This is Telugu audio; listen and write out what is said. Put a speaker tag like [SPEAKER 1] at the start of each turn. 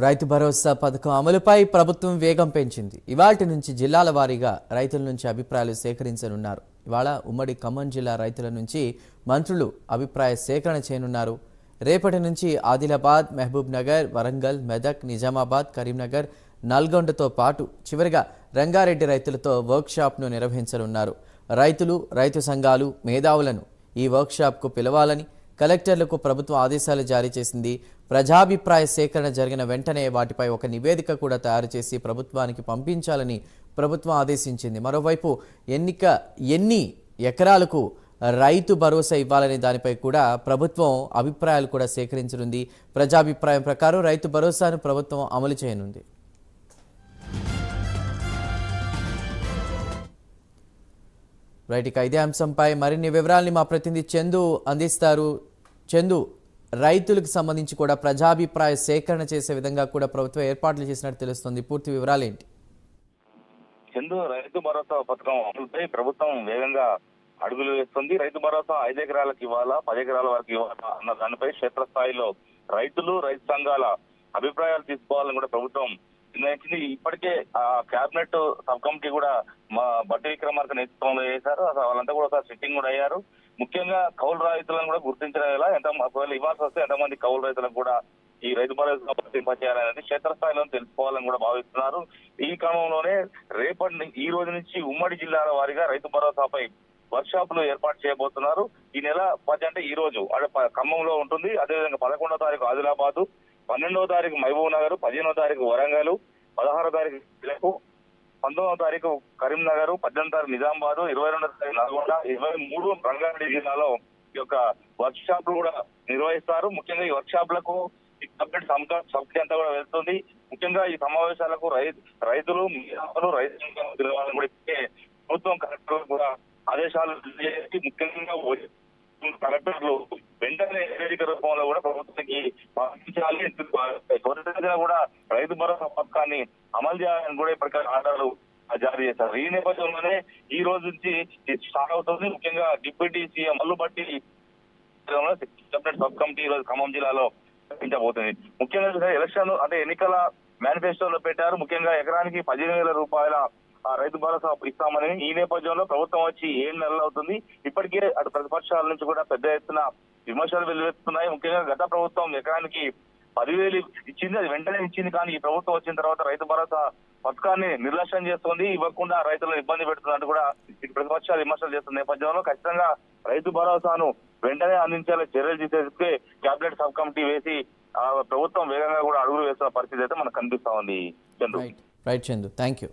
[SPEAKER 1] రైతు భరోసా పథకం అమలుపై ప్రభుత్వం వేగం పెంచింది. ఇవాల్టి నుంచి జిల్లాల వారీగా రైతుల నుంచి అభిప్రాయాలు సేకరించనున్నారు. ఇవాళ ఉమ్మడి ఖమ్మం జిల్లా రైతుల నుంచి మంత్రులు అభిప్రాయ సేకరణ చేయనున్నారు. రేపటి నుంచి ఆదిలాబాద్, మహబూబ్ నగర్, వరంగల్, మెదక్, నిజామాబాద్, కరీంనగర్, నల్గొండతో పాటు చివరిగా రంగారెడ్డి రైతులతో వర్క్షాప్ను నిర్వహించనున్నారు. రైతులు, రైతు సంఘాలు, మేధావులను ఈ వర్క్షాప్కు పిలవాలని కలెక్టర్లకు ప్రభుత్వం ఆదేశాలు జారీ చేసింది. ప్రజాభిప్రాయ సేకరణ జరిగిన వెంటనే వాటిపై ఒక నివేదిక కూడా తయారు చేసి ప్రభుత్వానికి పంపించాలని ప్రభుత్వం ఆదేశించింది. మరోవైపు ఎన్ని ఎకరాలకు రైతు భరోసా ఇవ్వాలనే దానిపై కూడా ప్రభుత్వం అభిప్రాయాలు కూడా సేకరించనుంది. ప్రజాభిప్రాయం ప్రకారం రైతు భరోసాను ప్రభుత్వం అమలు చేయనుంది. రైట్, ఇక ఇదే అంశంపై మరిన్ని వివరాల్ని మా ప్రతినిధి చందు అందిస్తారు. చందు, రైతులకు సంబంధించి కూడా ప్రజాభిప్రాయ సేకరణ చేసే విధంగా కూడా ప్రభుత్వం ఏర్పాట్లు చేసినట్టు తెలుస్తుంది. పూర్తి వివరాలు ఏంటి?
[SPEAKER 2] చందు, రైతు భరోసా పథకం అమలుపై ప్రభుత్వం వేగంగా అడుగులు వేస్తుంది. రైతు భరోసా 5 ఎకరాలకు ఇవ్వాలా, 10 ఎకరాల వరకు ఇవ్వాలా అన్న దానిపై క్షేత్రస్థాయిలో రైతులు, రైతు సంఘాల అభిప్రాయాలు తీసుకోవాలని కూడా ప్రభుత్వం నిర్ణయించింది. ఇప్పటికే ఆ కేబినెట్ సబ్ కమిటీ కూడా మా బట్టి విక్రమార్క నేతృత్వంలో చేశారు. అసలు వాళ్ళంతా కూడా ఒకసారి సిట్టింగ్ కూడా అయ్యారు. ముఖ్యంగా కౌలు రైతులను కూడా గుర్తించడం ఎంత ఒకవేళ ఇవ్వాల్సి వస్తే ఎంతమంది కౌలు రైతులకు కూడా ఈ రైతు భరోసా వర్తింపచేయాలనేది క్షేత్రస్థాయిలో తెలుసుకోవాలని కూడా భావిస్తున్నారు. ఈ క్రమంలోనే ఈ రోజు నుంచి ఉమ్మడి జిల్లాల వారీగా రైతు భరోసాపై వర్క్ షాపులు ఏర్పాటు చేయబోతున్నారు. ఈ నెల 10 అంటే ఈ రోజు ఖమ్మంలో ఉంటుంది. అదేవిధంగా 11వ తారీఖు ఆదిలాబాద్, 12వ తారీఖు మహబూబ్ నగర్, 15వ తారీఖు వరంగల్, 16వ తారీఖు 19వ తారీఖు కరీంనగర్, 18వ తారీఖు నిజామాబాద్, 22వ తారీఖు నల్గొండ, 23 రంగారెడ్డి జిల్లాలో ఈ యొక్క వర్క్ షాపులు కూడా నిర్వహిస్తారు. ముఖ్యంగా ఈ వర్క్ షాపులకు సబ్జెక్ట్ అంతా కూడా వెళ్తుంది. ముఖ్యంగా ఈ సమావేశాలకు రైతులు, రైతు కూడా ప్రభుత్వం కలెక్టర్ కూడా ఆదేశాలు చేసి ముఖ్యంగా కలెక్టర్లు వెంటనే నివేదిక రూపంలో కూడా ప్రభుత్వానికి పంపించాలి. త్వరితగతిన కూడా రైతు భరోసా పథకాన్ని అమలు చేయాలని కూడా ఇప్పటికే ఆర్డర్లు జారీ చేశారు. ఈ నేపథ్యంలోనే ఈ రోజు నుంచి స్టార్ట్ అవుతుంది. ముఖ్యంగా deputy CM Mallu Bhatti sub committee ఈ రోజు ఖమ్మం జిల్లాలో నిర్వహించబోతుంది. ముఖ్యంగా ఎలక్షన్ అంటే ఎన్నికల మేనిఫెస్టోలో పెట్టారు. ముఖ్యంగా ఎకరానికి 15,000 రూపాయల రైతు భరోసా ఇస్తామని. ఈ నేపథ్యంలో ప్రభుత్వం వచ్చి 7 నెలలు అవుతుంది. ఇప్పటికే అటు ప్రతిపక్షాల నుంచి కూడా పెద్ద ఎత్తున విమర్శలు వెల్లువెత్తుతున్నాయి. ముఖ్యంగా గత ప్రభుత్వం ఎకరానికి 10,000 ఇచ్చింది, అది వెంటనే ఇచ్చింది. కానీ ఈ ప్రభుత్వం వచ్చిన తర్వాత రైతు భరోసా పథకాన్ని నిర్లక్ష్యం చేస్తుంది, ఇవ్వకుండా రైతులను ఇబ్బంది పెడుతున్నట్టు కూడా ఇటు ప్రతిపక్షాలు విమర్శలు చేస్తున్న నేపథ్యంలో ఖచ్చితంగా రైతు భరోసాను వెంటనే అందించేలా చర్యలు తీసేస్తే కేబినెట్ సబ్ కమిటీ వేసి ప్రభుత్వం వేగంగా కూడా అడుగులు వేస్తున్న పరిస్థితి అయితే మనకు కనిపిస్తా ఉంది. Chandru.
[SPEAKER 1] Right Chandu, thank you.